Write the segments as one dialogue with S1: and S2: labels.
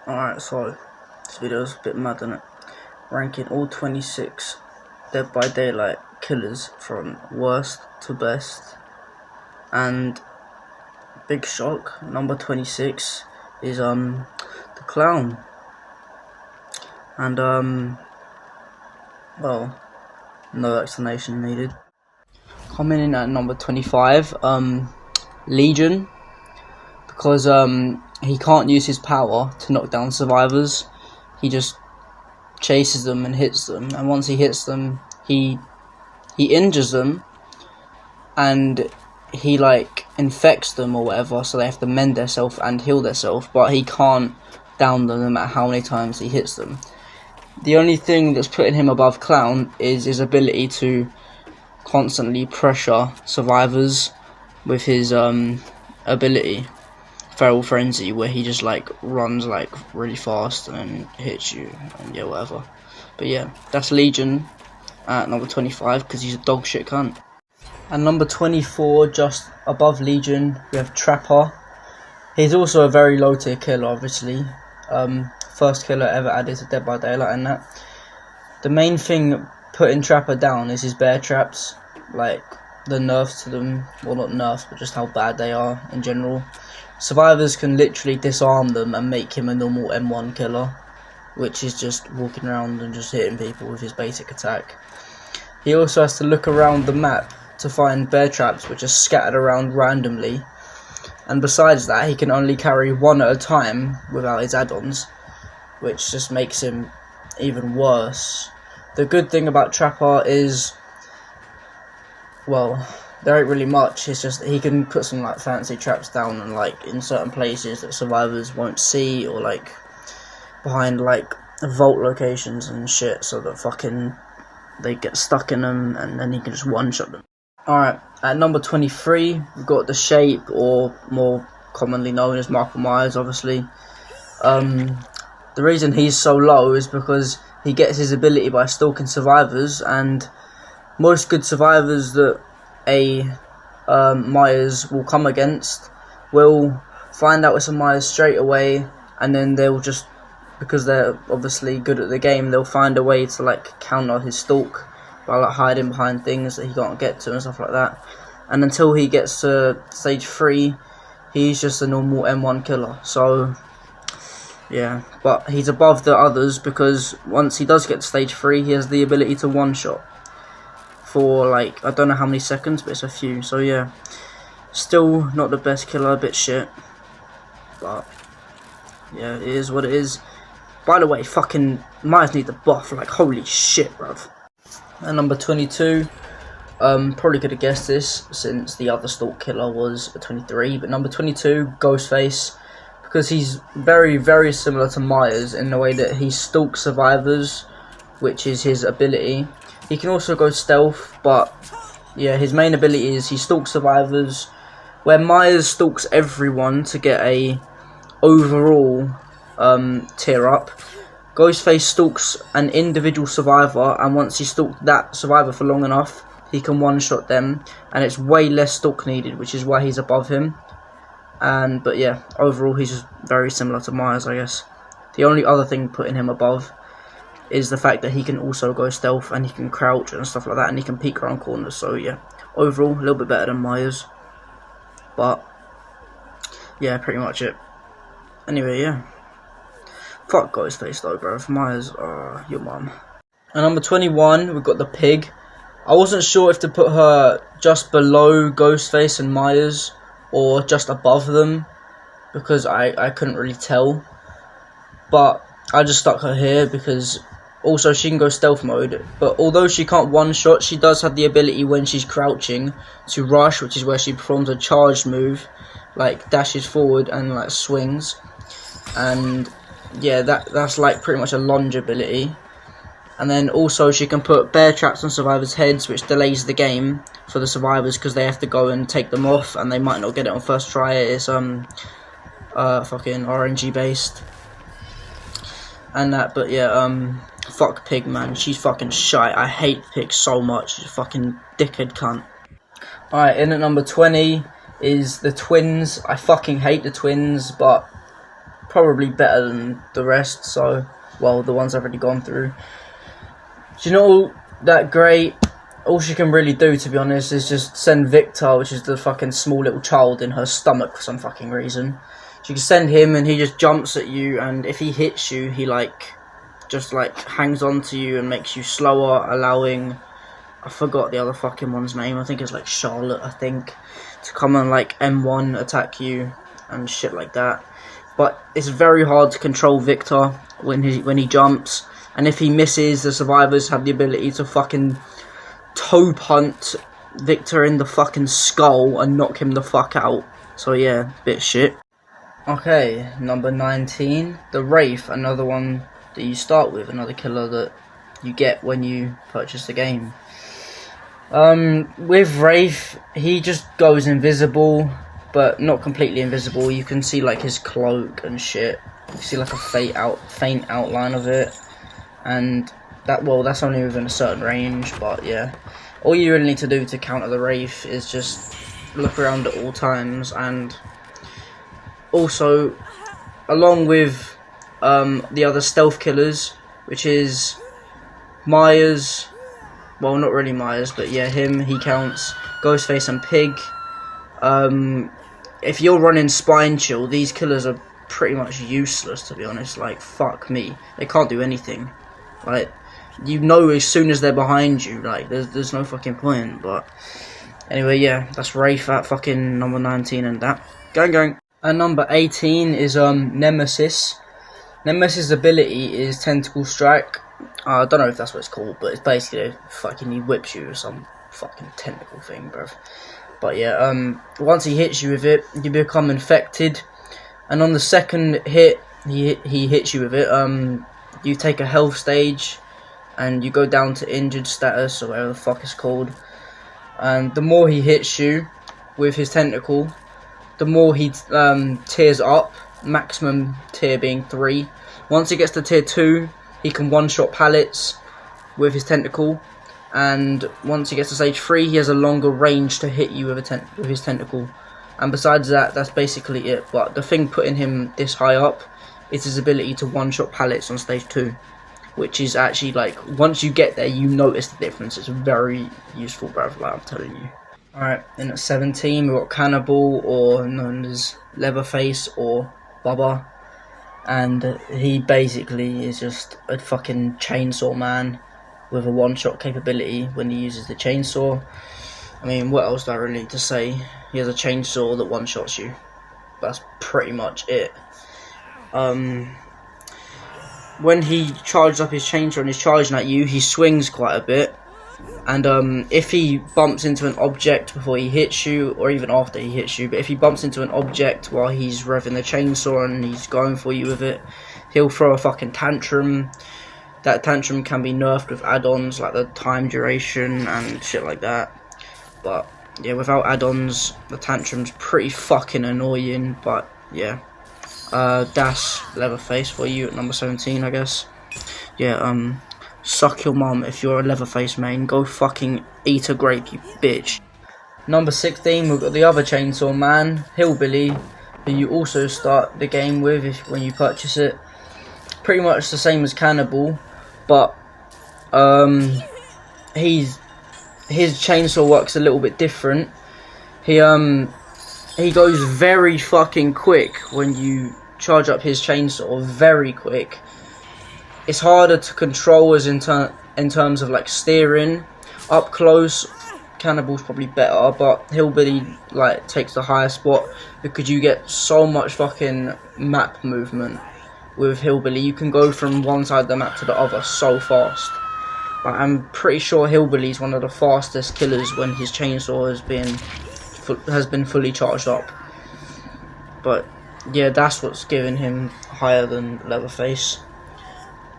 S1: Alright, so this video's a bit mad, isn't it? Ranking all 26 Dead by Daylight killers from worst to best. And big shock, number 26 is the clown. And well, no explanation needed. Coming in at number 25, Legion, because he can't use his power to knock down survivors. He just chases them and hits them, and once he hits them, he injures them, and he like infects them or whatever, so they have to mend themselves and heal themselves, but he can't down them no matter how many times he hits them. The only thing that's putting him above Clown is his ability to constantly pressure survivors with his ability, Feral Frenzy, where he just like runs like really fast and hits you and yeah, whatever. But yeah, that's Legion at number 25 because he's a dog shit cunt. And number 24, just above Legion, we have Trapper. He's also a very low tier killer, obviously. First killer ever added to Dead by Daylight and that. The main thing putting Trapper down is his bear traps, like the nerfs to them, well not nerfs, but just how bad they are in general. Survivors can literally disarm them and make him a normal M1 killer, which is just walking around and just hitting people with his basic attack. He also has to look around the map to find bear traps which are scattered around randomly, and besides that he can only carry one at a time without his add-ons, which just makes him even worse. The good thing about Trapper is, well, there ain't really much. It's just he can put some like fancy traps down and like in certain places that survivors won't see, or like behind like vault locations and shit, so that fucking they get stuck in them and then he can just one-shot them. Alright, at number 23 we've got the Shape, or more commonly known as Michael Myers, obviously. The reason he's so low is because he gets his ability by stalking survivors, and most good survivors that a Myers will come against will find out it's a Myers straight away, and then they'll just, because they're obviously good at the game, they'll find a way to like counter his stalk by like hiding behind things that he can't get to and stuff like that. And until he gets to stage 3, he's just a normal M1 killer. So yeah, but he's above the others because once he does get to stage 3, he has the ability to one-shot for like, I don't know how many seconds, but it's a few. So yeah, still not the best killer, a bit shit, but yeah, it is what it is. By the way, fucking Myers need the buff, like holy shit, bruv. And number 22, probably could have guessed this since the other stalk killer was a 23, but number 22, Ghostface, because he's very, very similar to Myers in the way that he stalks survivors, which is his ability. He can also go stealth, but yeah, his main ability is he stalks survivors, where Myers stalks everyone to get a overall tier up. Ghostface stalks an individual survivor, and once he stalked that survivor for long enough, he can one-shot them, and it's way less stalk needed, which is why he's above him. But yeah, overall he's just very similar to Myers, I guess. The only other thing putting him above is the fact that he can also go stealth, and he can crouch and stuff like that, and he can peek around corners. So yeah, overall a little bit better than Myers, but yeah, pretty much it. Anyway, yeah, fuck Ghostface though, bro. Myers, your mum. And number 21, we've got the Pig. I wasn't sure if to put her just below Ghostface and Myers or just above them, because I couldn't really tell, but I just stuck her here because also she can go stealth mode, but although she can't one-shot, she does have the ability when she's crouching to rush, which is where she performs a charged move, like dashes forward and like swings, and yeah, that's like pretty much a lunge ability. And then also she can put bear traps on survivors' heads, which delays the game for the survivors because they have to go and take them off, and they might not get it on first try. It's fucking RNG based and that. But yeah, fuck Pig, man. She's fucking shite. I hate Pig so much. She's a fucking dickhead cunt. Alright, in at number 20 is the Twins. I fucking hate the Twins, but probably better than the rest, so, well, the ones I've already gone through. She's not all that great. All she can really do, to be honest, is just send Victor, which is the fucking small little child in her stomach for some fucking reason. She can send him and he just jumps at you, and if he hits you, he just hangs on to you and makes you slower, allowing, I forgot the other fucking one's name, I think it's like Charlotte, I think, to come and M1 attack you and shit like that. But it's very hard to control Victor when he jumps, and if he misses, the survivors have the ability to fucking toe punt Victor in the fucking skull and knock him the fuck out. So yeah, bit shit. Okay, number 19, the Wraith, another one that you start with, another killer that you get when you purchase the game. With Wraith, he just goes invisible, but not completely invisible. You can see his cloak and shit. You see a faint outline of it, and that's only within a certain range. But yeah, all you really need to do to counter the Wraith is just look around at all times, and also along with the other stealth killers, which is Myers. Well, not really Myers, but yeah, him, he counts. Ghostface and Pig. If you're running Spine Chill, these killers are pretty much useless, to be honest. Fuck me. They can't do anything. You know as soon as they're behind you, there's no fucking point. But anyway, yeah, that's Wraith at fucking number 19 and that. Going. And number 18 is Nemesis. Nemesis' ability is Tentacle Strike. I don't know if that's what it's called, but it's basically he whips you with some fucking tentacle thing, bruv. But yeah, once he hits you with it, you become infected, and on the second hit he hits you with it, you take a health stage, and you go down to injured status, or whatever the fuck it's called. And the more he hits you with his tentacle, the more he tears up, maximum tier being 3. Once he gets to tier 2, he can one-shot pallets with his tentacle, and once he gets to stage 3, he has a longer range to hit you with his tentacle. And besides that, that's basically it. But the thing putting him this high up is his ability to one-shot pallets on stage 2, which is actually once you get there, you notice the difference. It's very useful, bruv, I'm telling you. Alright, then at 17, we've got Cannibal, or known as Leatherface, or Bubba. And he basically is just a fucking chainsaw man with a one-shot capability when he uses the chainsaw. I mean, what else do I really need to say? He has a chainsaw that one-shots you. That's pretty much it. When he charges up his chainsaw and he's charging at you, he swings quite a bit. And if he bumps into an object before he hits you, or even after he hits you, but if he bumps into an object while he's revving the chainsaw and he's going for you with it, he'll throw a fucking tantrum. That tantrum can be nerfed with add-ons like the time duration and shit like that. But yeah, without add-ons, the tantrum's pretty fucking annoying. But yeah, that's Leatherface for you at number 17, I guess. Yeah, suck your mum if you're a Leatherface main. Go fucking eat a grape, you bitch. Number 16, we've got the other chainsaw man, Hillbilly, who you also start the game with when you purchase it. Pretty much the same as Cannibal, but his chainsaw works a little bit different. He goes very fucking quick when you charge up his chainsaw, very quick. It's harder to control as in terms of steering. Up close, Cannibal's probably better, but Hillbilly takes the higher spot because you get so much fucking map movement with Hillbilly. You can go from one side of the map to the other so fast. I'm pretty sure Hillbilly's one of the fastest killers when his chainsaw has been fully charged up. But yeah, that's what's giving him higher than Leatherface.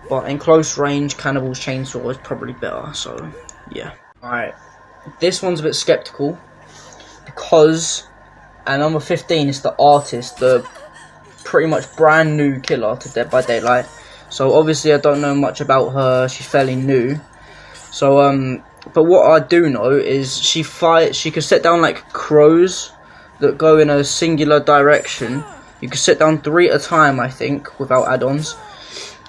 S1: But in close range, Cannibal's chainsaw is probably better, so yeah. Alright, this one's a bit skeptical, because at number 15 is the Artist, the pretty much brand new killer to Dead by Daylight. So obviously I don't know much about her, she's fairly new. So but what I do know is she can set down crows that go in a singular direction, You can sit down 3 at a time, I think, without add-ons.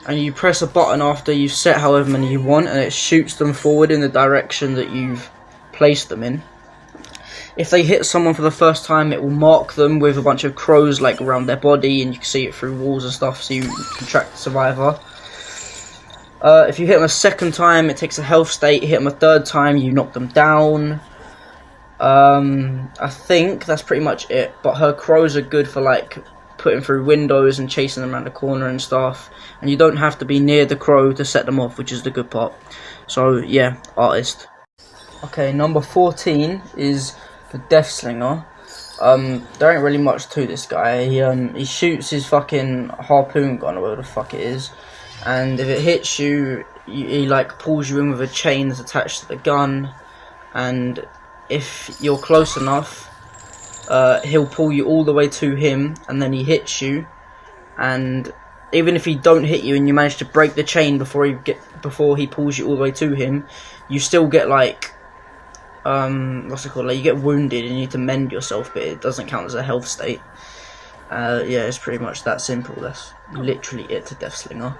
S1: And you press a button after you've set however many you want, and it shoots them forward in the direction that you've placed them in. If they hit someone for the first time, it will mark them with a bunch of crows like around their body, and you can see it through walls and stuff, so you can track the survivor. If you hit them a second time, it takes a health state. Hit them a third time, you knock them down. I think that's pretty much it. But her crows are good for like putting through windows and chasing them around the corner and stuff. And you don't have to be near the crow to set them off, which is the good part. So yeah, artist. Okay, number 14 is the Death Slinger. There ain't really much to this guy. He shoots his fucking harpoon gun or whatever the fuck it is. And if it hits you, he like pulls you in with a chain that's attached to the gun, and if you're close enough, he'll pull you all the way to him, and then he hits you. And even if he don't hit you and you manage to break the chain before he pulls you all the way to him, you still get like what's it called? Like you get wounded and you need to mend yourself, but it doesn't count as a health state. Yeah, it's pretty much that simple. That's literally it to Death Slinger.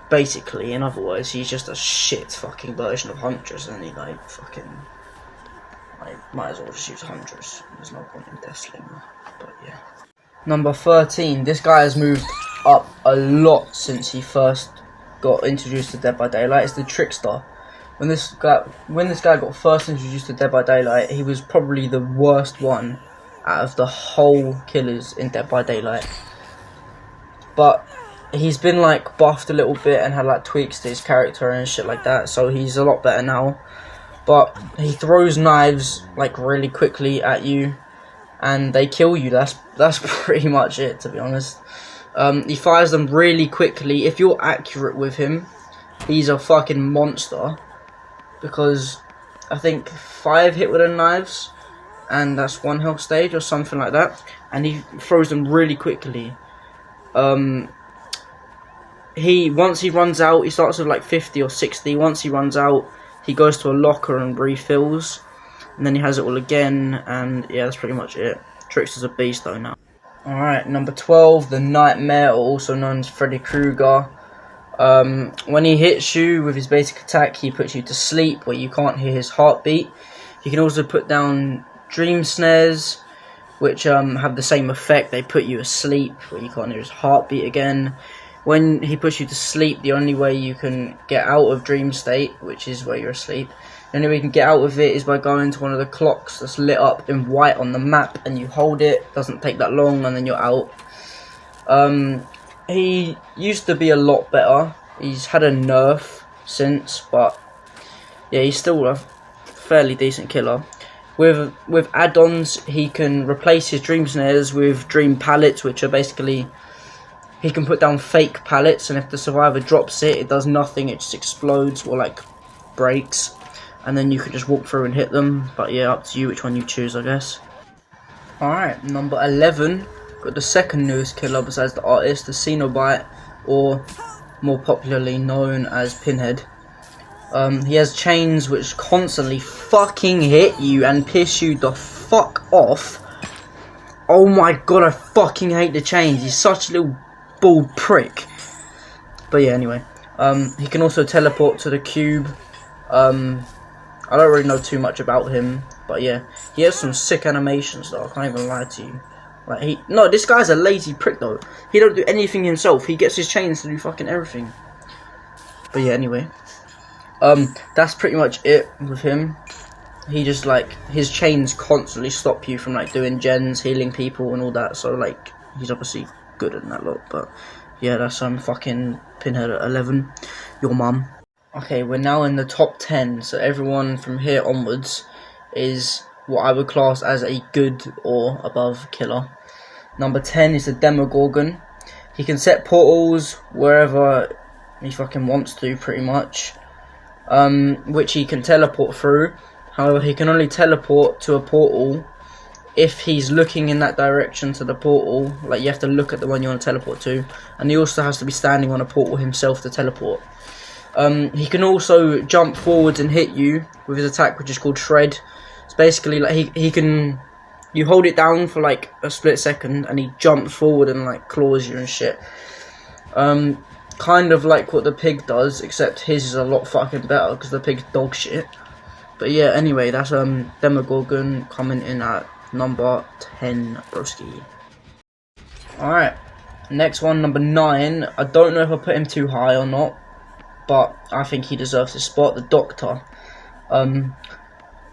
S1: Basically, in other words, he's just a shit fucking version of Huntress, and he like fucking might as well just use Huntress. There's no point in Death Slinger, but yeah. Number 13. This guy has moved up a lot since he first got introduced to Dead by Daylight. It's the Trickster. When this guy got first introduced to Dead by Daylight, he was probably the worst one out of the whole killers in Dead by Daylight. But he's been like buffed a little bit and had like tweaks to his character and shit like that, so he's a lot better now. But he throws knives like really quickly at you, and they kill you. That's pretty much it, to be honest. He fires them really quickly. If you're accurate with him, he's a fucking monster, because I think 5 hit with the knives, and that's 1 health stage or something like that, and he throws them really quickly. Once he runs out, he starts with like 50 or 60. Once he runs out, he goes to a locker and refills, and then he has it all again, and yeah, that's pretty much it. Trickster's a beast though now. Alright, number 12, the Nightmare, or also known as Freddy Krueger. When he hits you with his basic attack, he puts you to sleep where you can't hear his heartbeat. He can also put down dream snares, which have the same effect. They put you asleep where you can't hear his heartbeat again. When he puts you to sleep, the only way you can get out of dream state, which is where you're asleep, the only way you can get out of it is by going to one of the clocks that's lit up in white on the map, and you hold it. Doesn't take that long, and then you're out. He used to be a lot better. He's had a nerf since, but yeah, he's still a fairly decent killer. With add-ons, he can replace his dream snares with dream pallets, which are basically, he can put down fake pallets, and if the survivor drops it, it does nothing. It just explodes or like breaks, and then you can just walk through and hit them. But yeah, up to you which one you choose, I guess. Alright, number 11. Got the second newest killer besides the artist, the Cenobite, or more popularly known as Pinhead. He has chains which constantly fucking hit you and piss you the fuck off. Oh my god, I fucking hate the chains. He's such a little bald prick. But yeah, anyway. He can also teleport to the cube. I don't really know too much about him, but yeah. He has some sick animations though, I can't even lie to you. Like no, this guy's a lazy prick though. He don't do anything himself. He gets his chains to do fucking everything. But yeah, anyway. That's pretty much it with him. He just like, his chains constantly stop you from like doing gens, healing people and all that. So like, he's obviously good at that lot. But yeah, that's fucking Pinhead at 11. Your mum. Okay, we're now in the top 10. So everyone from here onwards is what I would class as a good or above killer. Number 10 is the Demogorgon. He can set portals wherever he fucking wants to, pretty much. Which he can teleport through. However, he can only teleport to a portal if he's looking in that direction to the portal. Like, you have to look at the one you want to teleport to. And he also has to be standing on a portal himself to teleport. He can also jump forwards and hit you with his attack, which is called Shred. It's basically like he can you hold it down for like a split second, and he jumps forward and like claws you and shit. Kind of like what the pig does, except his is a lot fucking better because the pig's dog shit. But yeah, anyway, that's Demogorgon coming in at number 10, broski. Alright, next one, number 9. I don't know if I put him too high or not, but I think he deserves his spot. The Doctor.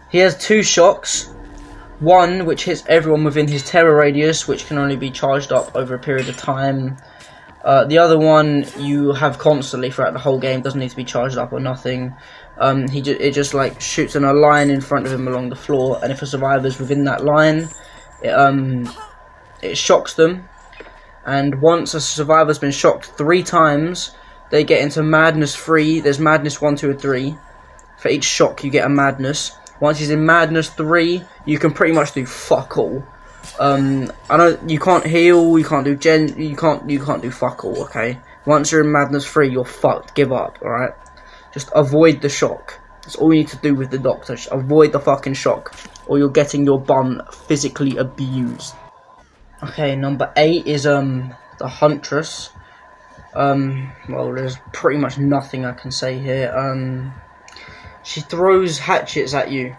S1: He has 2 shocks. One which hits everyone within his terror radius, which can only be charged up over a period of time. The other one you have constantly throughout the whole game, doesn't need to be charged up or nothing. It just like shoots in a line in front of him along the floor, and if a survivor's within that line, it shocks them. And once a survivor's been shocked 3 times, they get into madness 3. There's madness 1, 2, and 3. For each shock, you get a madness. Once he's in madness 3, you can pretty much do fuck all. I know you can't heal, you can't do you can't do fuck all, okay? Once you're in madness 3, you're fucked. Give up, alright? Just avoid the shock. That's all you need to do with the Doctor. Just avoid the fucking shock, or you're getting your bum physically abused. Okay, number 8 is the Huntress. Well, there's pretty much nothing I can say here. She throws hatchets at you.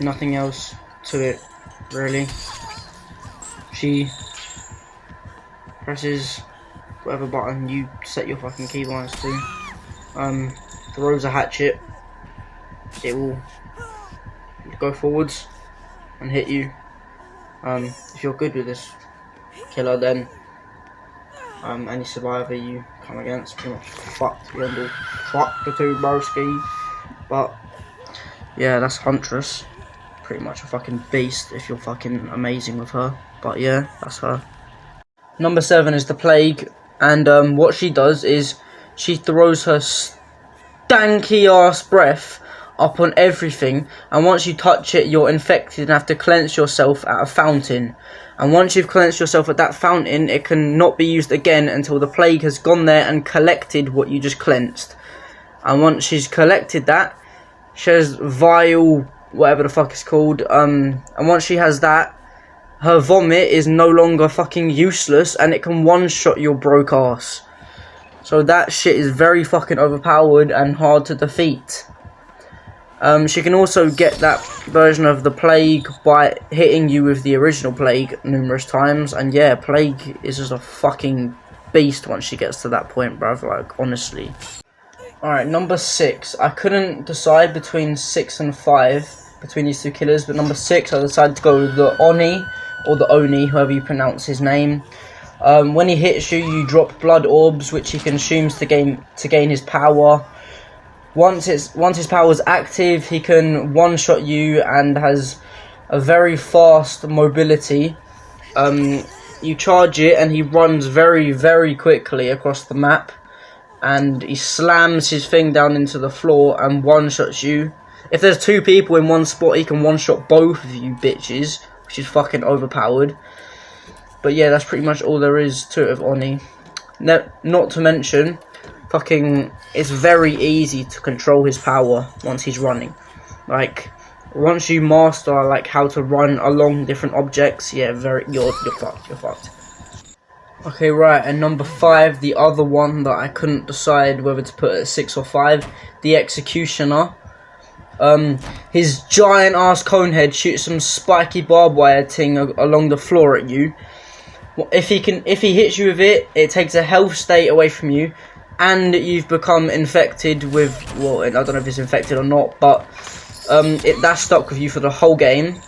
S1: Nothing else to it, really. She presses whatever button you set your fucking keybinds to. Throws a hatchet. It will go forwards and hit you. If you're good with this killer, then any survivor you come against pretty much fucked. You end all fucked the 2 broski. But yeah, that's Huntress. Pretty much a fucking beast if you're fucking amazing with her. But yeah, that's her. Number 7 is the Plague, and what she does is she throws her stanky ass breath up on everything, and once you touch it, you're infected and have to cleanse yourself at a fountain. And once you've cleansed yourself at that fountain, it can not be used again until the Plague has gone there and collected what you just cleansed. And once she's collected that, she has vile, whatever the fuck it's called, and once she has that, her vomit is no longer fucking useless, and it can one-shot your broke ass. So that shit is very fucking overpowered and hard to defeat. She can also get that version of the Plague by hitting you with the original Plague numerous times, and yeah, Plague is just a fucking beast once she gets to that point, bruv, like, honestly. Alright, number 6. I couldn't decide between 6 and 5, between these 2 killers, but number 6 I decided to go with the Oni, or the Oni, however you pronounce his name. When he hits you, you drop blood orbs, which he consumes to gain his power. Once his power is active, he can one-shot you and has a very fast mobility. You charge it and he runs very, very quickly across the map, and he slams his thing down into the floor and one-shots you. If there's 2 people in one spot, he can one-shot both of you bitches, which is fucking overpowered. But yeah, that's pretty much all there is to it of Oni. Not to mention, fucking, it's very easy to control his power once he's running. Like, once you master like how to run along different objects, yeah, you're fucked. Okay, right, and number 5, the other one that I couldn't decide whether to put at 6 or 5, the Executioner. His giant ass cone head shoots some spiky barbed wire thing along the floor at you. If he hits you with it, it takes a health state away from you, and you've become infected with, well, I don't know if it's infected or not, but that's stuck with you for the whole game,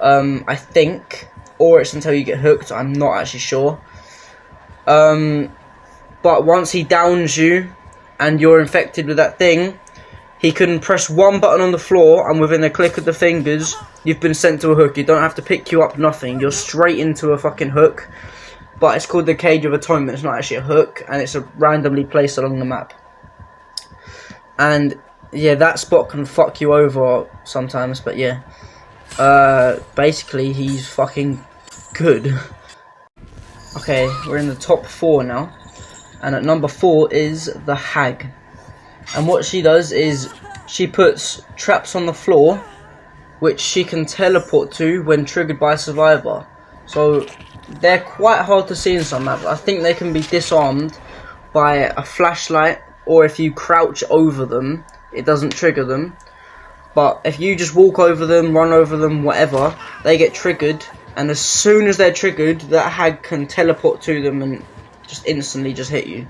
S1: I think, or it's until you get hooked. I'm not actually sure. But once he downs you and you're infected with that thing, he can press one button on the floor, and within a click of the fingers, you've been sent to a hook. You don't have to pick you up, nothing. You're straight into a fucking hook. But it's called the Cage of Atonement. It's not actually a hook, and it's randomly placed along the map. And yeah, that spot can fuck you over sometimes, but yeah. Basically, he's fucking good. Okay, we're in the top 4 now. And at number 4 is the Hag. And what she does is she puts traps on the floor, which she can teleport to when triggered by a survivor. So they're quite hard to see in some maps. I think they can be disarmed by a flashlight, or if you crouch over them, it doesn't trigger them. But if you just walk over them, run over them, whatever, they get triggered, and as soon as they're triggered, that hag can teleport to them and just instantly just hit you.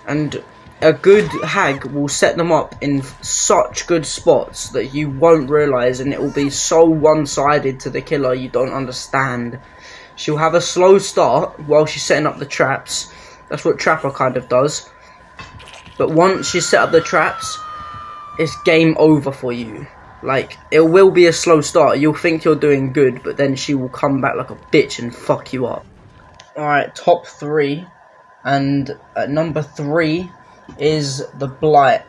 S1: And a good hag will set them up in such good spots that you won't realise, and it will be so one-sided to the killer you don't understand. She'll have a slow start while she's setting up the traps. That's what Trapper kind of does. But once she's set up the traps, it's game over for you. Like, it will be a slow start. You'll think you're doing good, but then she will come back like a bitch and fuck you up. Alright, top 3. And at number 3 is the Blight.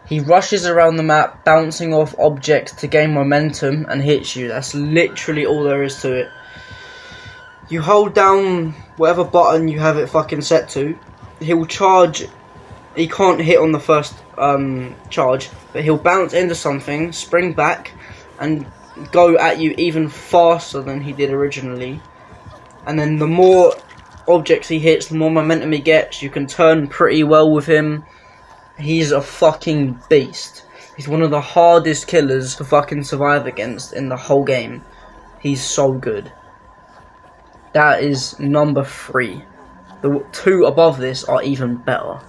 S1: He rushes around the map, bouncing off objects to gain momentum and hits you. That's literally all there is to it. You hold down whatever button you have it fucking set to. He'll charge. He can't hit on the first charge, but he'll bounce into something, spring back, and go at you even faster than he did originally. And then the more objects he hits, the more momentum he gets. You can turn pretty well with him. He's a fucking beast. He's one of the hardest killers to fucking survive against in the whole game. He's so good. That is number 3. The 2 above this are even better.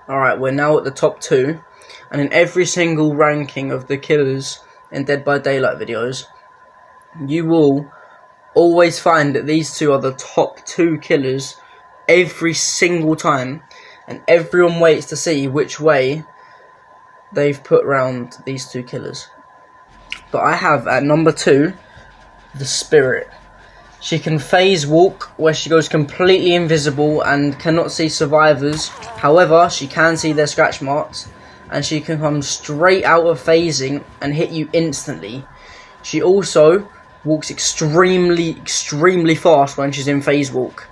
S1: Alright, we're now at the top 2. And in every single ranking of the killers in Dead by Daylight videos, you will always find that these 2 are the top 2 killers every single time. And everyone waits to see which way they've put round these 2 killers. But I have at number 2, the Spirit. She can phase walk, where she goes completely invisible and cannot see survivors. However, she can see their scratch marks, and she can come straight out of phasing and hit you instantly. She also walks extremely fast when she's in phase walk.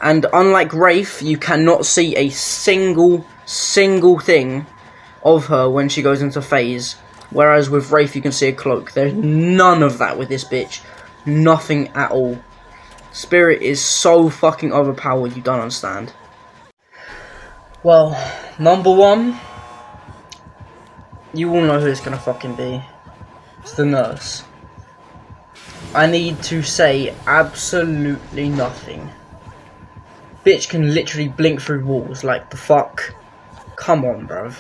S1: And unlike Wraith, you cannot see a single thing of her when she goes into phase. Whereas with Wraith, you can see a cloak. There's none of that with this bitch. Nothing at all. Spirit is so fucking overpowered, you don't understand. Well, number 1, you all know who it's gonna fucking be. It's the Nurse. I need to say absolutely nothing. Bitch can literally blink through walls, like the fuck. Come on, bruv.